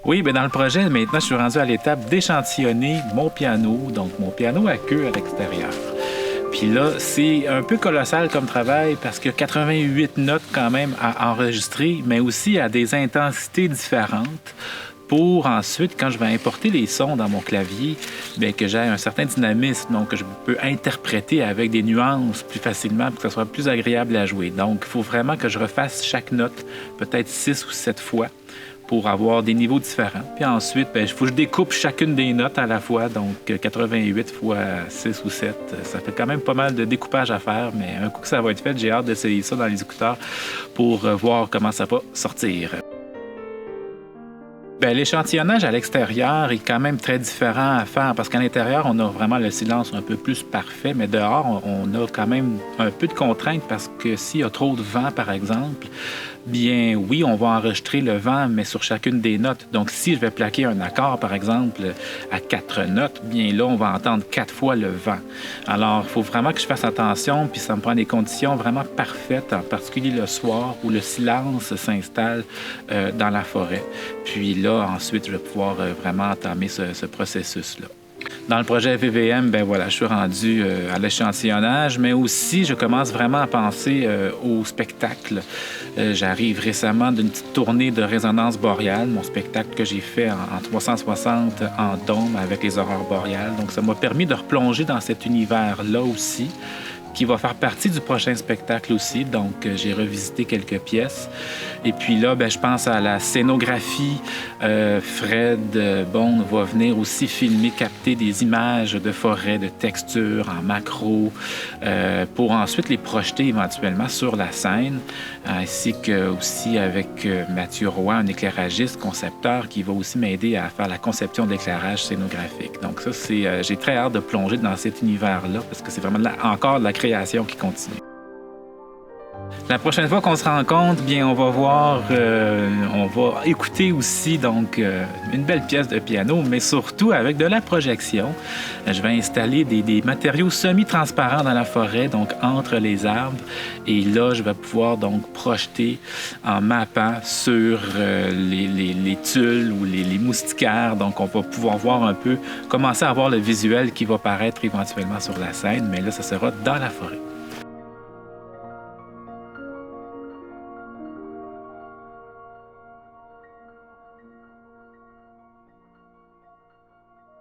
Oui, bien dans le projet, maintenant, je suis rendu à l'étape d'échantillonner mon piano, donc mon piano à queue à l'extérieur. Puis là, c'est un peu colossal comme travail parce qu'il y a 88 notes quand même à enregistrer, mais aussi à des intensités différentes pour ensuite, quand je vais importer les sons dans mon clavier, bien, que j'ai un certain dynamisme, donc que je peux interpréter avec des nuances plus facilement pour que ce soit plus agréable à jouer. Donc, il faut vraiment que je refasse chaque note peut-être 6 ou 7 fois pour avoir des niveaux différents. Puis ensuite, il faut que je découpe chacune des notes à la fois. Donc, 88 fois 6 ou 7, ça fait quand même pas mal de découpage à faire. Mais un coup que ça va être fait, j'ai hâte d'essayer ça dans les écouteurs pour voir comment ça va sortir. Bien, l'échantillonnage à l'extérieur est quand même très différent à faire parce qu'à l'intérieur, on a vraiment le silence un peu plus parfait, mais dehors, on a quand même un peu de contraintes parce que s'il y a trop de vent, par exemple, bien oui, on va enregistrer le vent, mais sur chacune des notes. Donc, si je vais plaquer un accord, par exemple, à 4 notes, bien là, on va entendre 4 fois le vent. Alors, il faut vraiment que je fasse attention, puis ça me prend des conditions vraiment parfaites, en particulier le soir où le silence s'installe dans la forêt. Puis là, ensuite, je vais pouvoir vraiment entamer ce processus-là. Dans le projet VVM, ben voilà, je suis rendu à l'échantillonnage, mais aussi je commence vraiment à penser au spectacle. J'arrive récemment d'une petite tournée de résonance boréale, mon spectacle que j'ai fait en 360 en dôme avec les aurores boréales. Donc ça m'a permis de replonger dans cet univers-là aussi, qui va faire partie du prochain spectacle aussi. Donc, j'ai revisité quelques pièces. Et puis là, je pense à la scénographie. Fred Bond va venir aussi filmer, capter des images de forêt, de textures en macro, pour ensuite les projeter éventuellement sur la scène, ainsi que aussi avec Mathieu Roy, un éclairagiste, concepteur, qui va aussi m'aider à faire la conception d'éclairage scénographique. Donc ça, j'ai très hâte de plonger dans cet univers-là, parce que c'est vraiment encore de la création qui continue. La prochaine fois qu'on se rencontre, bien, on va voir, on va écouter aussi donc une belle pièce de piano, mais surtout avec de la projection. Je vais installer des matériaux semi-transparents dans la forêt, donc entre les arbres, et là, je vais pouvoir donc projeter en mappant sur les tulles ou les moustiquaires. Donc, on va pouvoir voir un peu, commencer à voir le visuel qui va paraître éventuellement sur la scène, mais là, ça sera dans la forêt.